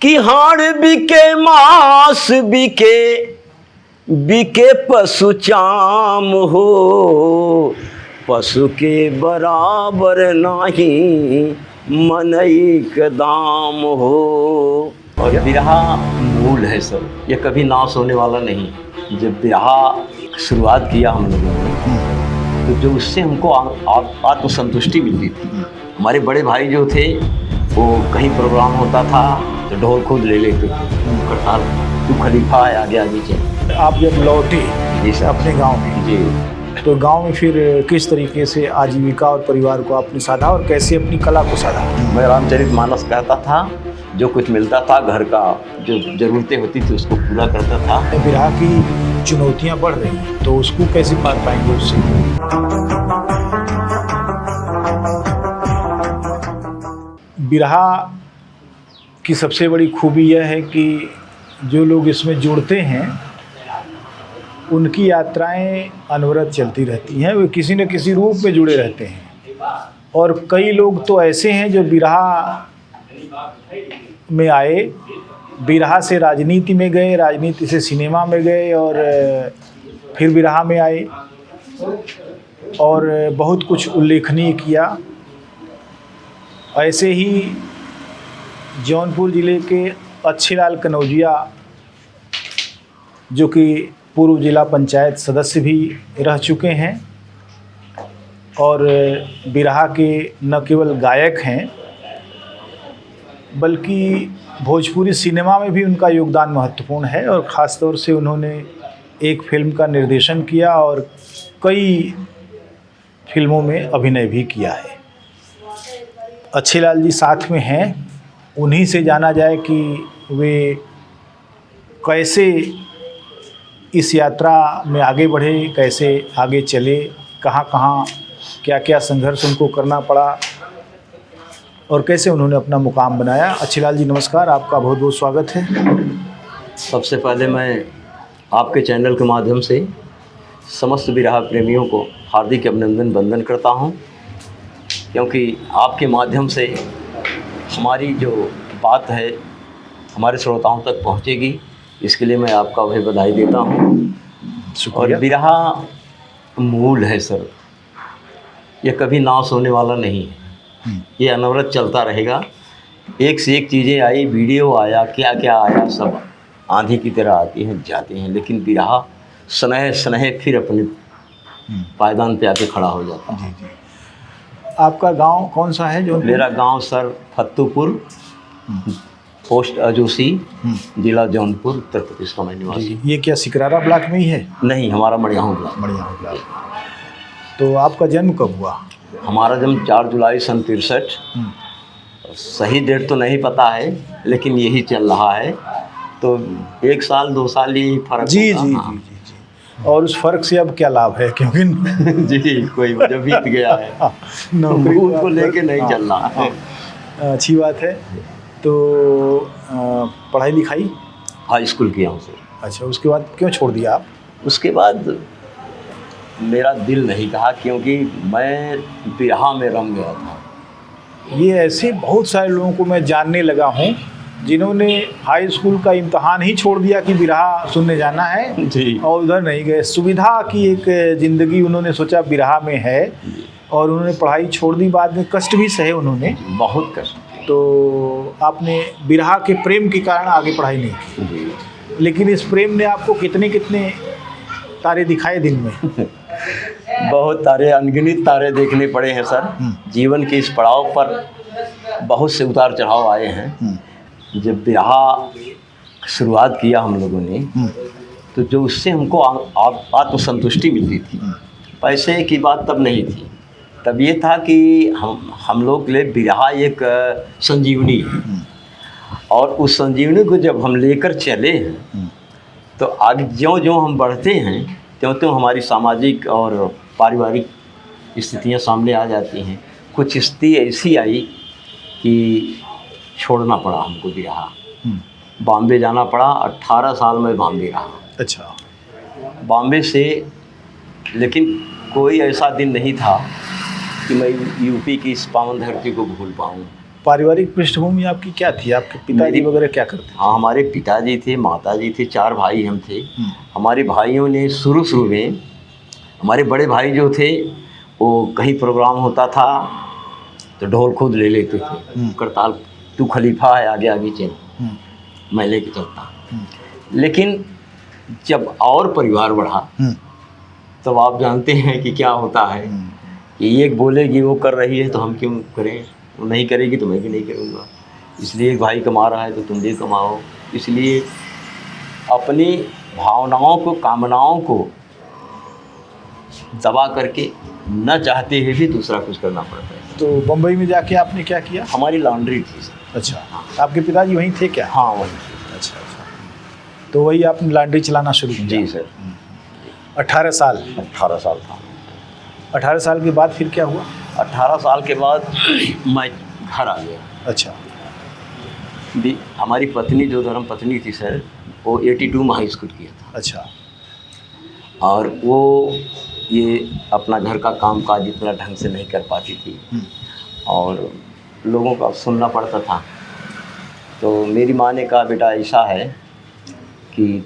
कि हाड़ बिके मांस बिके बिके पशु चाम हो, पशु के बराबर नाही मनई के दाम हो। और बिरहा मूल है सर, ये कभी नाश होने वाला नहीं। जब बिरहा शुरुआत किया हम लोगों ने तो जो उससे हमको आत्मसंतुष्टि मिलती थी। हमारे बड़े भाई जो थे वो कहीं प्रोग्राम होता था तो ढोल खुद ले लेते थे, करताल तू खलीफा है आगे आगे चल। आप जब लौटे जी सर अपने गांव में, जी, तो गांव में फिर किस तरीके से आजीविका और परिवार को आपने साधा और कैसे अपनी कला को साधा? मैं रामचरितमानस कहता था, जो कुछ मिलता था घर का जो ज़रूरतें होती थी उसको पूरा करता था। बिरहा की चुनौतियां बढ़ रही हैं तो उसको कैसे पार पाएंगे उससे? बिरहा की सबसे बड़ी खूबी यह है कि जो लोग इसमें जुड़ते हैं उनकी यात्राएं अनवरत चलती रहती हैं, वे किसी न किसी रूप में जुड़े रहते हैं। और कई लोग तो ऐसे हैं जो बिरहा में आए, बिरहा से राजनीति में गए, राजनीति से सिनेमा में गए और फिर बिरहा में आए और बहुत कुछ उल्लेखनीय किया। ऐसे ही जौनपुर ज़िले के अच्छेलाल कनौजिया, जो कि पूर्व जिला पंचायत सदस्य भी रह चुके हैं और बिरहा के न केवल गायक हैं बल्कि भोजपुरी सिनेमा में भी उनका योगदान महत्वपूर्ण है। और ख़ास तौर से उन्होंने एक फिल्म का निर्देशन किया और कई फिल्मों में अभिनय भी किया है। अच्छेलाल जी साथ में हैं, उन्हीं से जाना जाए कि वे कैसे इस यात्रा में आगे बढ़े, कैसे आगे चले, कहाँ कहाँ क्या क्या संघर्ष उनको करना पड़ा और कैसे उन्होंने अपना मुकाम बनाया। अच्छेलाल जी नमस्कार, आपका बहुत बहुत स्वागत है। सबसे पहले मैं आपके चैनल के माध्यम से समस्त बिरहा प्रेमियों को हार्दिक अभिनंदन वंदन करता हूं, क्योंकि आपके माध्यम से हमारी जो बात है हमारे श्रोताओं तक पहुंचेगी, इसके लिए मैं आपका भी बधाई देता हूं। और बिरहा मूल है सर, ये कभी नाश होने वाला नहीं है, ये अनवरत चलता रहेगा। एक से एक चीज़ें आई, वीडियो आया, क्या क्या आया, सब आंधी की तरह आती हैं जाती हैं, लेकिन बिरहा स्नेह स्नेह फिर अपने पायदान पे आके खड़ा हो जाता है। जी। आपका गांव कौन सा है? जो मेरा गांव सर फत्तूपुर, पोस्ट अजूसी, जिला जौनपुर, उत्तर प्रदेश का मैं निवासी। ये क्या सिकरारा ब्लॉक में ही है? नहीं, हमारा मड़ियाहू ब्लॉक। मड़ियाहू ब्लॉक। तो आपका जन्म कब हुआ? हमारा जन्म 4 जुलाई सन 63। सही डेट तो नहीं पता है, लेकिन यही चल रहा है, तो 1 साल 2 साल ही फर्क जी होगा। जी हाँ। जी जी जी। और उस फर्क से अब क्या लाभ है? क्योंकि जी, कोई वजह बीत गया है, नौकरी उसको लेके नहीं चल रहा है। अच्छी बात है। तो पढ़ाई लिखाई? हाई स्कूल किया हूँ सर। अच्छा, उसके बाद क्यों छोड़ दिया आप? उसके बाद मेरा दिल नहीं कहा, क्योंकि मैं बिरहा में रम गया था। ये ऐसे बहुत सारे लोगों को मैं जानने लगा हूँ जिन्होंने हाई स्कूल का इम्तहान ही छोड़ दिया कि बिरहा सुनने जाना है जी। और उधर नहीं गए। सुविधा की एक ज़िंदगी उन्होंने सोचा बिरहा में है और उन्होंने पढ़ाई छोड़ दी। बाद में कष्ट भी सहे उन्होंने, बहुत कष्ट। तो आपने बिरहा के प्रेम के कारण आगे पढ़ाई नहीं की। जी। लेकिन इस प्रेम ने आपको कितने कितने तारे दिखाए दिन में? बहुत तारे, अनगिनत तारे देखने पड़े हैं सर। जीवन के इस पड़ाव पर बहुत से उतार चढ़ाव आए हैं। जब बिरहा शुरुआत किया हम लोगों ने तो जो उससे हमको आत्मसंतुष्टि मिलती थी, पैसे की बात तब नहीं थी। तब ये था कि हम लोग के लिए बिरहा एक संजीवनी है, और उस संजीवनी को जब हम लेकर चले हैं तो आगे ज्यों-ज्यों हम बढ़ते हैं त्यों-त्यों हमारी सामाजिक और पारिवारिक स्थितियां सामने आ जाती हैं। कुछ स्थिति ऐसी आई कि छोड़ना पड़ा हमको बिरहा, बॉम्बे जाना पड़ा। 18 साल में बॉम्बे रहा। अच्छा। बॉम्बे से, लेकिन कोई ऐसा दिन नहीं था कि मैं यूपी की इस पावन धरती को भूल पाऊँ। पारिवारिक पृष्ठभूमि आपकी क्या थी? आपके पिताजी मेरी- वगैरह क्या करते हाँ, हमारे पिताजी थे, माताजी थे, 4 भाई हम थे। हमारे भाइयों ने शुरू में, हमारे बड़े भाई जो थे वो कहीं प्रोग्राम होता था तो ढोल खुद ले लेते थे, करताल तू खलीफा है आगे आगे चल, मैं लेके चलता। लेकिन जब और परिवार बढ़ा तब आप जानते हैं कि क्या होता है कि एक बोलेगी वो कर रही है तो हम क्यों करें, वो नहीं करेगी तो मैं भी नहीं करूँगा, इसलिए एक भाई कमा रहा है तो तुम भी कमाओ। इसलिए अपनी भावनाओं को, कामनाओं को दबा करके न चाहते हुए भी दूसरा कुछ करना पड़ता है। तो बम्बई में जाके आपने क्या किया? हमारी लॉन्ड्री थी सर। अच्छा, आपके पिताजी वहीं थे क्या? हाँ, वही। अच्छा अच्छा, तो वही आपने लॉन्ड्री चलाना शुरू किया? जी सर। 18 साल? 18 साल था। 18 साल के बाद फिर क्या हुआ? 18 साल के बाद मैं घर आ गया। अच्छा। हमारी पत्नी जो धर्म पत्नी थी सर, वो 82 में हाई स्कूल किया था। अच्छा। और वो ये अपना घर का काम काज इतना ढंग से नहीं कर पाती थी और लोगों का सुनना पड़ता था। तो मेरी माँ ने कहा, बेटा ऐसा है कि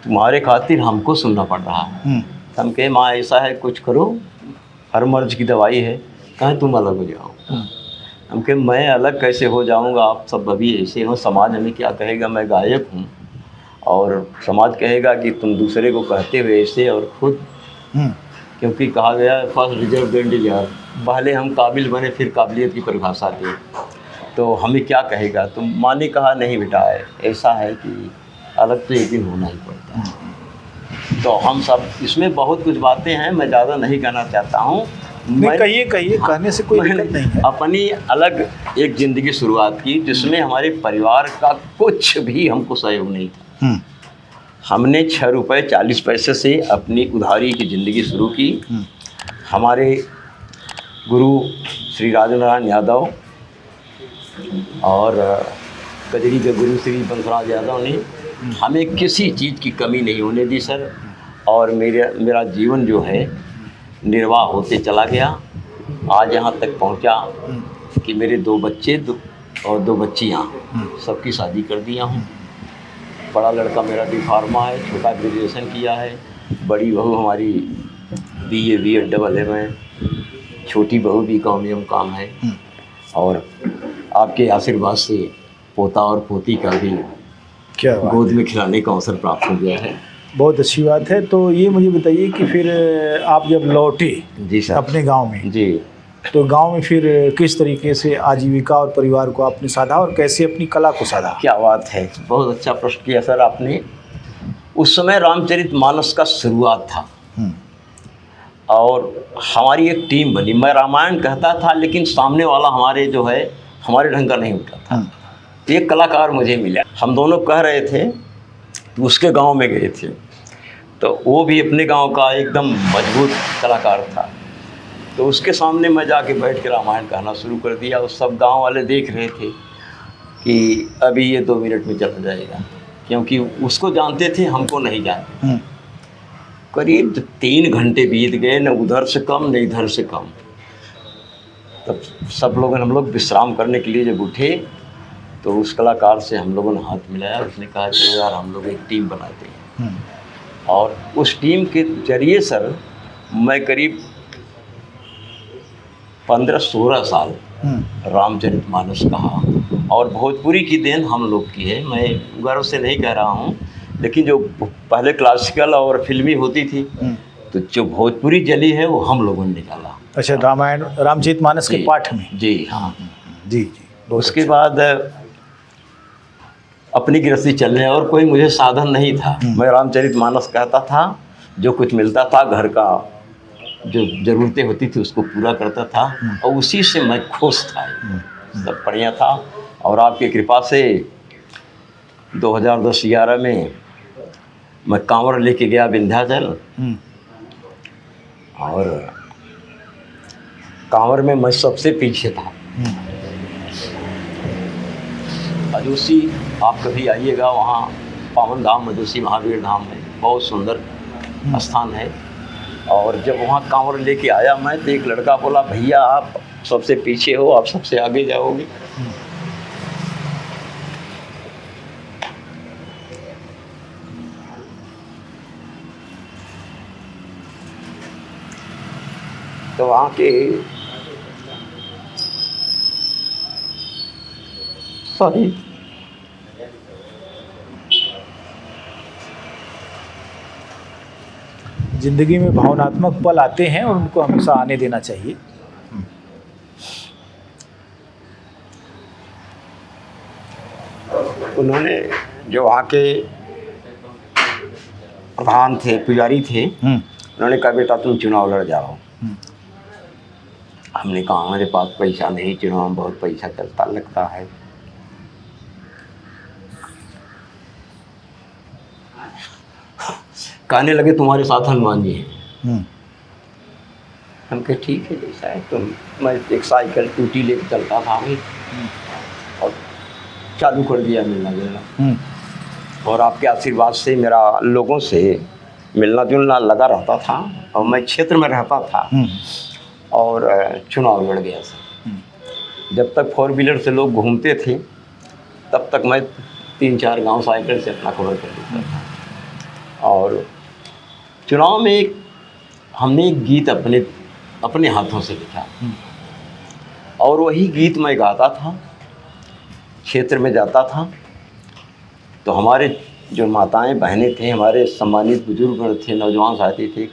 तुम्हारे खातिर हमको सुनना पड़ रहा है। तो हम कहे, माँ ऐसा है कुछ करो, हर मर्ज की दवाई है, कहें तुम अलग हो जाओ। हम कहे, मैं अलग कैसे हो जाऊंगा, आप सब अभी ऐसे हो, समाज हमें क्या कहेगा, मैं गायक हूँ और समाज कहेगा कि तुम दूसरे को कहते हुए ऐसे, और खुद क्योंकि कहा गया है फर्स्ट रिजर्व देन डिजायर, पहले हम काबिल बने फिर काबिलियत की परिभाषा दी, तो हमें क्या कहेगा। तो माँ ने कहा, नहीं बेटा ऐसा है कि अलग तो एक दिन होना ही पड़ता है। तो हम सब इसमें बहुत कुछ बातें हैं, मैं ज़्यादा नहीं कहना चाहता हूँ। कहिए कहने से कोई दिक्कत नहीं है। अपनी अलग एक ज़िंदगी शुरुआत की जिसमें हमारे परिवार का कुछ भी हमको सहयोग नहीं था। हमने 6 रुपये 40 पैसे से अपनी उधारी की ज़िंदगी शुरू की। हमारे गुरु श्री राजनारायण यादव और कजरी के गुरु श्री बंसराज यादव ने हमें किसी चीज़ की कमी नहीं होने दी सर, और मेरा जीवन जो है निर्वाह होते चला गया। आज यहाँ तक पहुँचा कि मेरे 2 बच्चे और 2 बच्चियाँ, सबकी शादी कर दिया हूँ। बड़ा लड़का मेरा डी.फार्मा है, छोटा ग्रेजुएशन किया है, बड़ी बहू हमारी BA B.Ed AA में, छोटी बहू B.Com काम है, और आपके आशीर्वाद से पोता और पोती का भी क्या बात, गोद में खिलाने का अवसर प्राप्त हो गया है। बहुत अच्छी बात है। तो ये मुझे बताइए कि फिर आप जब लौटे जी सर अपने गांव में, जी, तो गांव में फिर किस तरीके से आजीविका और परिवार को आपने साधा और कैसे अपनी कला को साधा? क्या बात है, बहुत अच्छा प्रश्न किया सर आपने। उस समय रामचरितमानस का शुरुआत था और हमारी एक टीम बनी। मैं रामायण कहता था लेकिन सामने वाला हमारे जो है हमारे ढंग का नहीं होता था। तो एक कलाकार मुझे मिला, हम दोनों कह रहे थे, तो उसके गांव में गए थे, तो वो भी अपने गांव का एकदम मजबूत कलाकार था। तो उसके सामने मैं जाके बैठ के रामायण कहना शुरू कर दिया। उस सब गांव वाले देख रहे थे कि अभी ये 2 मिनट में चला जाएगा, क्योंकि उसको जानते थे, हमको नहीं जानते। करीब 3 घंटे बीत गए, न उधर से कम न इधर से कम। तब सब लोग, हम लोग विश्राम करने के लिए जब उठे तो उस कलाकार से हम लोगों ने हाथ मिलाया। उसने कहा, चलो यार हम लोग एक टीम बनाते हैं। और उस टीम के जरिए सर मैं करीब 15-16 साल रामचरितमानस कहा, और भोजपुरी की देन हम लोग की है। मैं गर्व से नहीं कह रहा हूँ, लेकिन जो पहले क्लासिकल और फिल्मी होती थी, तो जो भोजपुरी जली है वो हम लोगों ने निकाला। अच्छा, रामायण रामचरितमानस के पाठ में? जी हाँ जी जी। उसके बाद अपनी गृहस्थी चलने, और कोई मुझे साधन नहीं था। मैं रामचरितमानस कहता था, जो कुछ मिलता था घर का जो ज़रूरतें होती थी उसको पूरा करता था, और उसी से मैं खुश था। सब बढ़िया था। और आपकी कृपा से 2010-11 में मैं कांवड़ लेके गया विंध्याचल, और कांवड़ में मैं सबसे पीछे था। मजूसी आप कभी आइएगा, वहाँ पावन धाम मजूसी महावीर धाम है, बहुत सुंदर स्थान है। और जब वहाँ कांवड़ लेके आया मैं, तो एक लड़का बोला, भैया आप सबसे पीछे हो, आप सबसे आगे जाओगे। तो वहाँ के सॉरी जिंदगी में भावनात्मक पल आते हैं और उनको हमेशा आने देना चाहिए। उन्होंने जो वहाँ के प्रधान थे, पुजारी थे, उन्होंने कहा बेटा तुम चुनाव लड़ जाओ। हमने कहा हमारे पास पैसा नहीं, चुनाव में बहुत पैसा चलता लगता है। कहने लगे तुम्हारे साथ हनुमान जी हैं। हम कहे ठीक है जैसा है तुम। मैं एक साइकिल टूटी लेकर चलता था भाई, और चालू कर दिया मिलना जुलना, और आपके आशीर्वाद से मेरा लोगों से मिलना जुलना लगा रहता था, और मैं क्षेत्र में रहता था और चुनाव लड़ गया सर। जब तक 4 व्हीलर से लोग घूमते थे तब तक मैं 3-4 गांव साइकिल से अपना कवर कर देता था। और चुनाव में हमने एक गीत अपने हाथों से लिखा, और वही गीत मैं गाता था, क्षेत्र में जाता था। तो हमारे जो माताएं बहनें थे, हमारे सम्मानित बुजुर्ग थे, नौजवान साथी थे,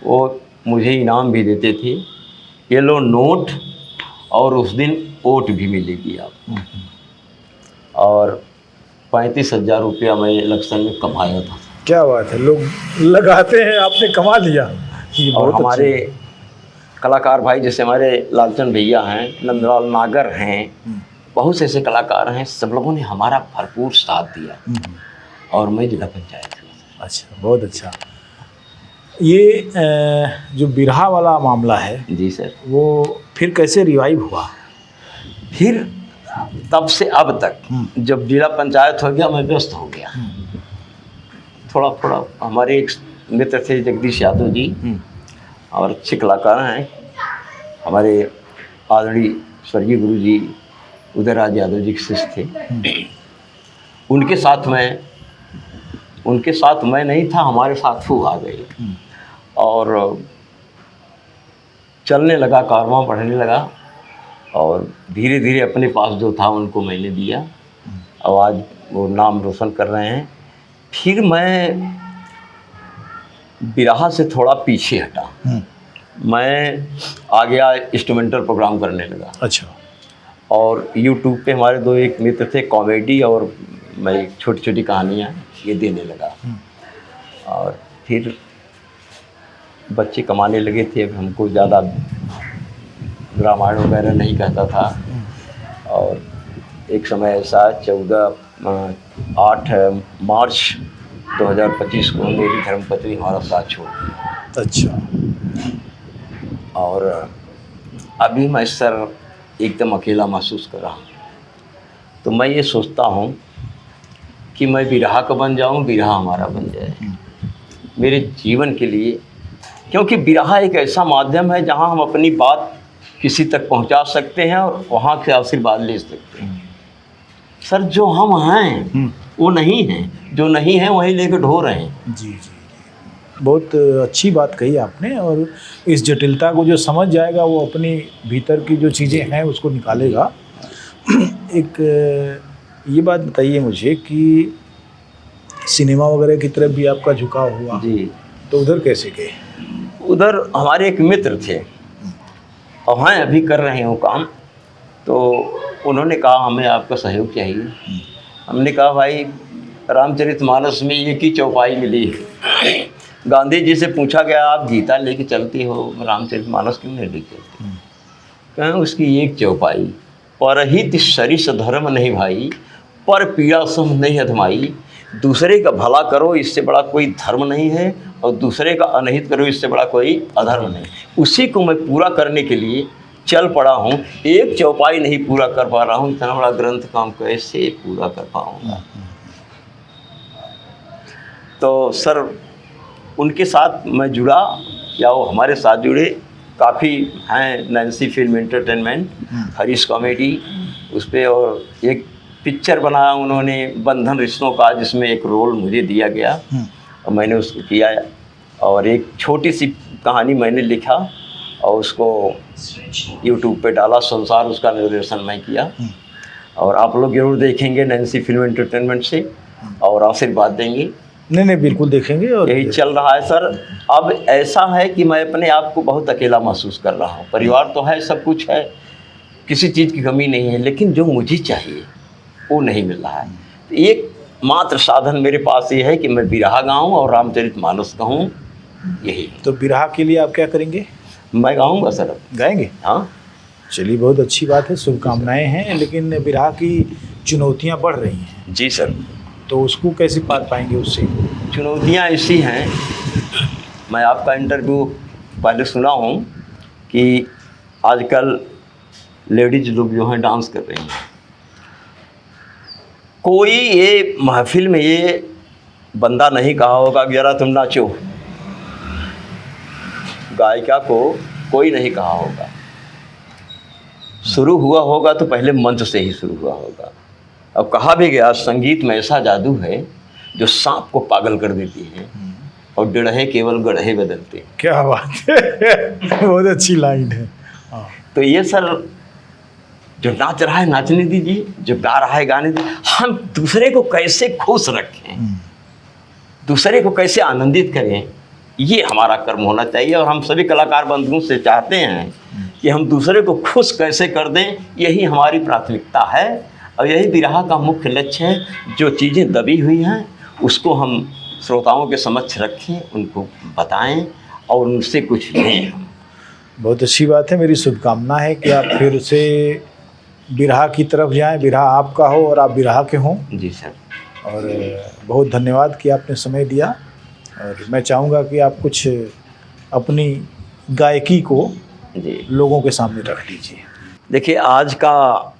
वो मुझे इनाम भी देते थे, ये लो नोट, और उस दिन वोट भी मिलेगी आपको। और 35,000 रुपया मैं इलेक्शन में कमाया था। क्या बात है, लोग लगाते हैं, आपने कमा लिया। और हमारे कलाकार भाई जैसे हमारे लालचंद भैया हैं, नंदलाल नागर हैं, बहुत से ऐसे कलाकार हैं, सब लोगों ने हमारा भरपूर साथ दिया, और मैं जिला पंचायत हूँ। अच्छा, बहुत अच्छा। ये जो बिरहा वाला मामला है जी सर, वो फिर कैसे रिवाइव हुआ? फिर तब से अब तक जब जिला पंचायत हो गया मैं व्यस्त हो गया। थोड़ा थोड़ा हमारे एक मित्र थे जगदीश यादव जी, और अच्छे कलाकार हैं हमारे आदरणीय स्वर्गीय गुरु जी उदयराज यादव जी के शिष्य थे। उनके साथ मैं नहीं था, हमारे साथ वो आ गए, और चलने लगा, कारवां बढ़ने लगा, और धीरे धीरे अपने पास जो था उनको मैंने दिया, और आज वो नाम रोशन कर रहे हैं। फिर मैं बिरहा से थोड़ा पीछे हटा, मैं आ गया इंस्ट्रूमेंटल प्रोग्राम करने लगा। अच्छा। और यूट्यूब पे हमारे 2 मित्र थे, कॉमेडी और मैं छोटी छोटी कहानियाँ ये देने लगा। और फिर बच्चे कमाने लगे थे, अब हमको ज़्यादा रामायण वगैरह नहीं कहता था। और एक समय ऐसा 8 मार्च 2025 को मेरी धर्मपत्नी हमारा साथ छोड़ दी। अच्छा। और अभी मैं सर एकदम अकेला महसूस कर रहा हूँ। तो मैं ये सोचता हूँ कि मैं बिरहा का बन जाऊँ, बिरहा हमारा बन जाए मेरे जीवन के लिए, क्योंकि बिरहा एक ऐसा माध्यम है जहाँ हम अपनी बात किसी तक पहुँचा सकते हैं और वहाँ के आशीर्वाद ले सकते हैं। सर जो हम हैं वो नहीं हैं, जो नहीं हैं वही लेकर ढो रहे हैं। जी जी, बहुत अच्छी बात कही आपने। और इस जटिलता को जो समझ जाएगा वो अपनी भीतर की जो चीज़ें हैं उसको निकालेगा। एक ये बात बताइए मुझे कि सिनेमा वगैरह की तरफ भी आपका झुकाव हुआ? जी। तो उधर कैसे गए? उधर हमारे एक मित्र थे और हाँ अभी कर रहे हैं वो काम, तो उन्होंने कहा हमें आपका सहयोग चाहिए। हमने कहा भाई रामचरितमानस में एक ही चौपाई मिली है। गांधी जी से पूछा गया आप गीता लेके चलती हो, रामचरितमानस क्यों नहीं लेके चलती? कहें उसकी एक चौपाई, परहित सरिस धर्म नहीं भाई, पर पीड़ा सम नहीं अधमाई। दूसरे का भला करो इससे बड़ा कोई धर्म नहीं है, और दूसरे का अनहित करो इससे बड़ा कोई अधर्म नहीं। उसी को मैं पूरा करने के लिए चल पड़ा हूँ। एक चौपाई नहीं पूरा कर पा रहा हूँ, इतना बड़ा ग्रंथ काम कैसे पूरा कर पाऊँगा? तो सर उनके साथ मैं जुड़ा, या वो हमारे साथ जुड़े। काफ़ी हैं, Nancy film entertainment, Harish comedy उस पर, और एक पिक्चर बनाया उन्होंने बंधन रिश्तों का, जिसमें एक रोल मुझे दिया गया और मैंने उसको किया। और एक छोटी सी कहानी मैंने लिखा और उसको यूट्यूब पे डाला, संसार उसका निर्देशन मैं किया। और आप लोग जरूर देखेंगे नैन्सी फिल्म एंटरटेनमेंट से और आशीर्वाद देंगे। नहीं बिल्कुल देखेंगे। और यही चल रहा है सर। अब ऐसा है कि मैं अपने आप को बहुत अकेला महसूस कर रहा हूँ। परिवार तो है, सब कुछ है, किसी चीज़ की कमी नहीं है, लेकिन जो मुझे चाहिए वो नहीं मिल रहा है। तो एक मात्र साधन मेरे पास ये है कि मैं बिरहा गाऊँ और रामचरितमानस कहूँ, यही। तो बिरहा के लिए आप क्या करेंगे? मैं गाऊँगा सर। गाएंगे? हाँ चलिए, बहुत अच्छी बात है, शुभकामनाएं हैं। लेकिन बिरहा की चुनौतियां बढ़ रही हैं। जी सर। तो उसको कैसे पार पाएंगे? उससे चुनौतियाँ ऐसी हैं, मैं आपका इंटरव्यू पहले सुना हूँ कि आजकल लेडीज लोग जो हैं डांस कर रही हैं। कोई ये महफिल में ये बंदा नहीं कहा होगा कि जरा तुम नाचो, गायिका को कोई नहीं कहा होगा। शुरू हुआ होगा तो पहले मंच से ही शुरू हुआ होगा। अब कहा भी गया, संगीत में ऐसा जादू है जो सांप को पागल कर देती है और डेढ़े केवल गढ़े बदलते हैं। क्या बात है, बहुत अच्छी लाइन है। तो ये सर, जो नाच रहा है नाचने दीजिए, जो गा रहा है गाने दीजिए। हम दूसरे को कैसे खुश रखें, दूसरे को कैसे आनंदित करें, ये हमारा कर्म होना चाहिए। और हम सभी कलाकार बंधुओं से चाहते हैं कि हम दूसरे को खुश कैसे कर दें, यही हमारी प्राथमिकता है और यही बिरहा का मुख्य लक्ष्य है। जो चीज़ें दबी हुई हैं उसको हम श्रोताओं के समक्ष रखें, उनको बताएं और उनसे कुछ लें। बहुत अच्छी बात है। मेरी शुभकामना है कि आप फिर से बिरहा की तरफ जाएं, बिरहा आपका हो और आप बिरहा के हों। जी सर। और बहुत धन्यवाद कि आपने समय दिया। और मैं चाहूँगा कि आप कुछ अपनी गायकी को जी लोगों के सामने रख लीजिए। देखिए, आज का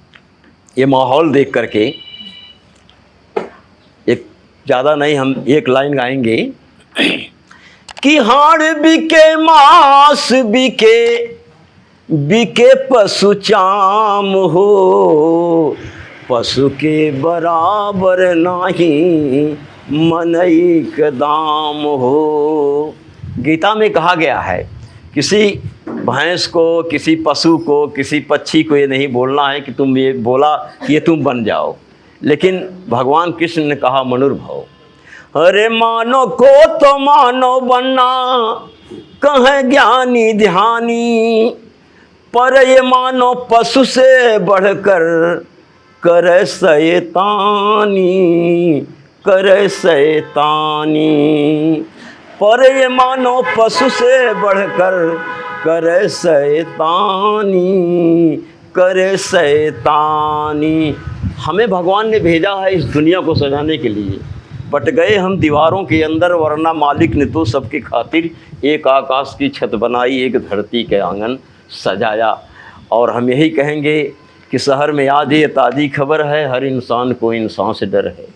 ये माहौल देख करके एक ज़्यादा नहीं, हम एक लाइन गाएंगे कि हाड़ बिके मांस बिके, बिके पशु चाम हो, पशु के बराबर नाही मनई के दाम हो। गीता में कहा गया है, किसी भैंस को, किसी पशु को, किसी पक्षी को ये नहीं बोलना है कि तुम ये बोला कि ये तुम बन जाओ, लेकिन भगवान कृष्ण ने कहा मनुर्भव। अरे मानो को तो मानो बनना, कहे ज्ञानी ध्यानी, पर ये मानो पशु से बढ़कर करे शैतानी, करे शैतानी। पर ये मानो पशु से बढ़कर करे शैतानी, करे शैतानी। हमें भगवान ने भेजा है इस दुनिया को सजाने के लिए। बट गए हम दीवारों के अंदर, वरना मालिक ने तो सबकी खातिर एक आकाश की छत बनाई, एक धरती के आंगन सजाया। और हम यही कहेंगे कि शहर में आज ये ताज़ी खबर है, हर इंसान को इंसान से डर है।